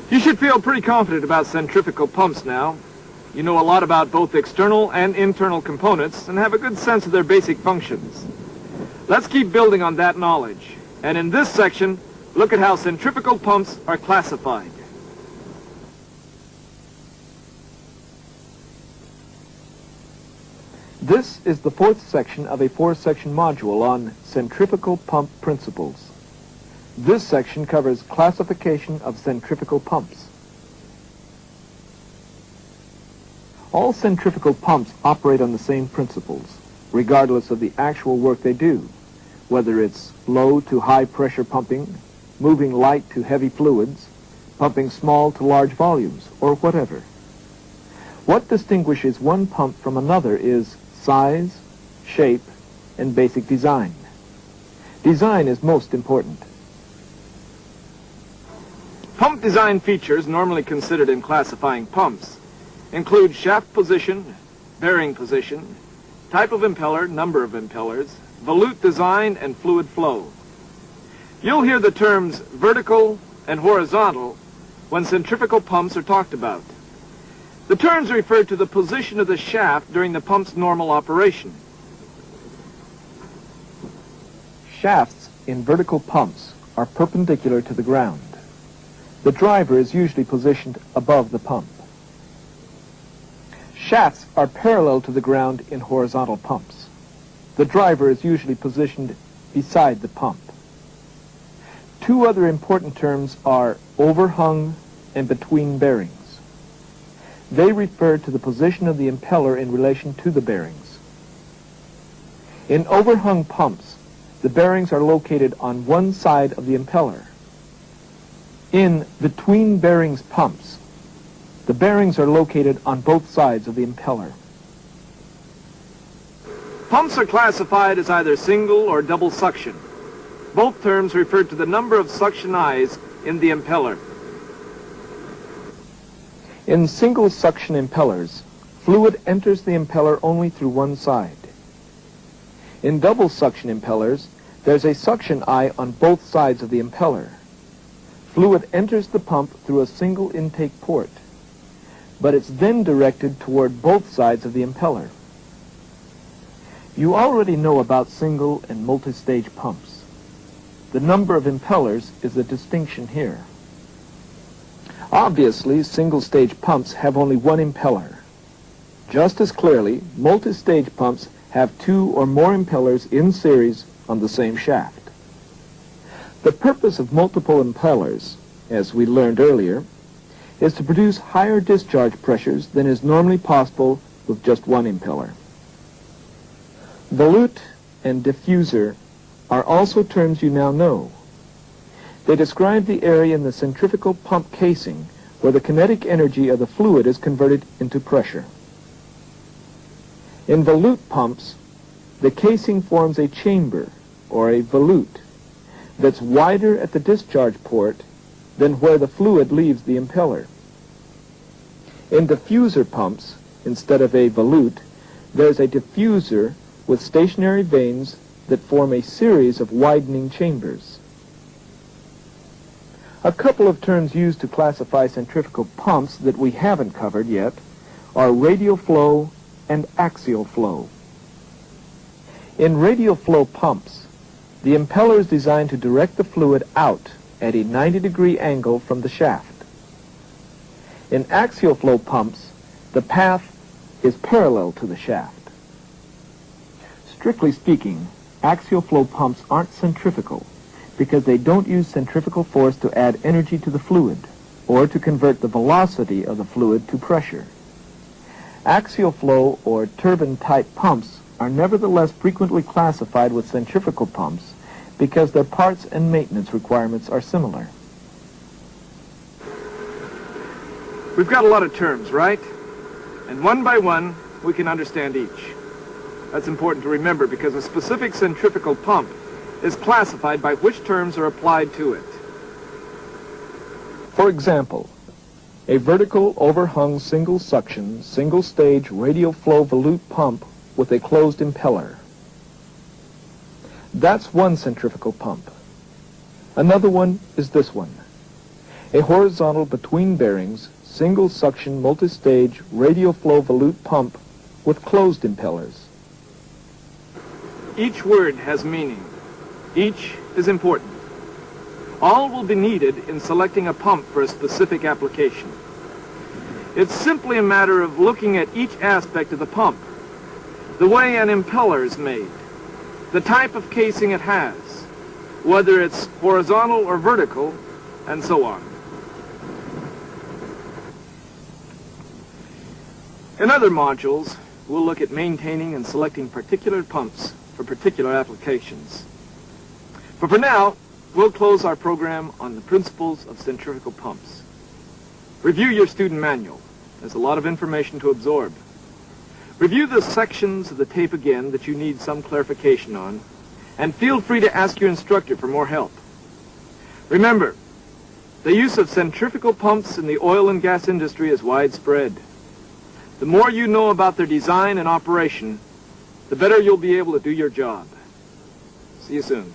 You should feel pretty confident about centrifugal pumps now. You know a lot about both external and internal components and have a good sense of their basic functions. Let's keep building on that knowledge. And in this section, look at how centrifugal pumps are classified. This is the fourth section of a four-section module on centrifugal pump principles. This section covers classification of centrifugal pumps. All centrifugal pumps operate on the same principles, regardless of the actual work they do, whether it's low to high pressure pumping, moving light to heavy fluids, pumping small to large volumes, or whatever. What distinguishes one pump from another is size, shape, and basic design. Design is most important. Pump design features normally considered in classifying pumps include shaft position, bearing position, type of impeller, number of impellers, volute design, and fluid flow. You'll hear the terms vertical and horizontal when centrifugal pumps are talked about. The terms refer to the position of the shaft during the pump's normal operation. Shafts in vertical pumps are perpendicular to the ground. The driver is usually positioned above the pump. Shafts are parallel to the ground in horizontal pumps. The driver is usually positioned beside the pump. Two other important terms are overhung and between bearings. They refer to the position of the impeller in relation to the bearings. In overhung pumps, the bearings are located on one side of the impeller. In between bearings pumps, the bearings are located on both sides of the impeller. Pumps are classified as either single or double suction. Both terms refer to the number of suction eyes in the impeller. In single suction impellers, fluid enters the impeller only through one side. In double suction impellers, there's a suction eye on both sides of the impeller. Fluid enters the pump through a single intake port, but it's then directed toward both sides of the impeller. You already know about single and multi-stage pumps. The number of impellers is a distinction here. Obviously, single-stage pumps have only one impeller. Just as clearly, multi-stage pumps have two or more impellers in series on the same shaft. The purpose of multiple impellers, as we learned earlier, is to produce higher discharge pressures than is normally possible with just one impeller. Volute and diffuser are also terms you now know. They describe the area in the centrifugal pump casing where the kinetic energy of the fluid is converted into pressure. In volute pumps, the casing forms a chamber, or a volute, that's wider at the discharge port than where the fluid leaves the impeller. In diffuser pumps, instead of a volute, there's a diffuser with stationary vanes that form a series of widening chambers. A couple of terms used to classify centrifugal pumps that we haven't covered yet are radial flow and axial flow. In radial flow pumps, the impeller is designed to direct the fluid out at a 90-degree angle from the shaft. In axial flow pumps, the path is parallel to the shaft. Strictly speaking, axial flow pumps aren't centrifugal because they don't use centrifugal force to add energy to the fluid or to convert the velocity of the fluid to pressure. Axial flow or turbine-type pumps are nevertheless frequently classified with centrifugal pumps because their parts and maintenance requirements are similar. We've got a lot of terms, right? And one by one, we can understand each. That's important to remember because a specific centrifugal pump is classified by which terms are applied to it. For example, a vertical overhung single suction, single stage radial flow volute pump with a closed impeller. That's one centrifugal pump. Another one is this one. A horizontal between bearings, single suction multi-stage radial flow volute pump with closed impellers. Each word has meaning. Each is important. All will be needed in selecting a pump for a specific application. It's simply a matter of looking at each aspect of the pump, the way an impeller is made, the type of casing it has, whether it's horizontal or vertical, and so on. In other modules, we'll look at maintaining and selecting particular pumps for particular applications. But for now, we'll close our program on the principles of centrifugal pumps. Review your student manual. There's a lot of information to absorb. Review the sections of the tape again that you need some clarification on, and feel free to ask your instructor for more help. Remember, the use of centrifugal pumps in the oil and gas industry is widespread. The more you know about their design and operation, the better you'll be able to do your job. See you soon.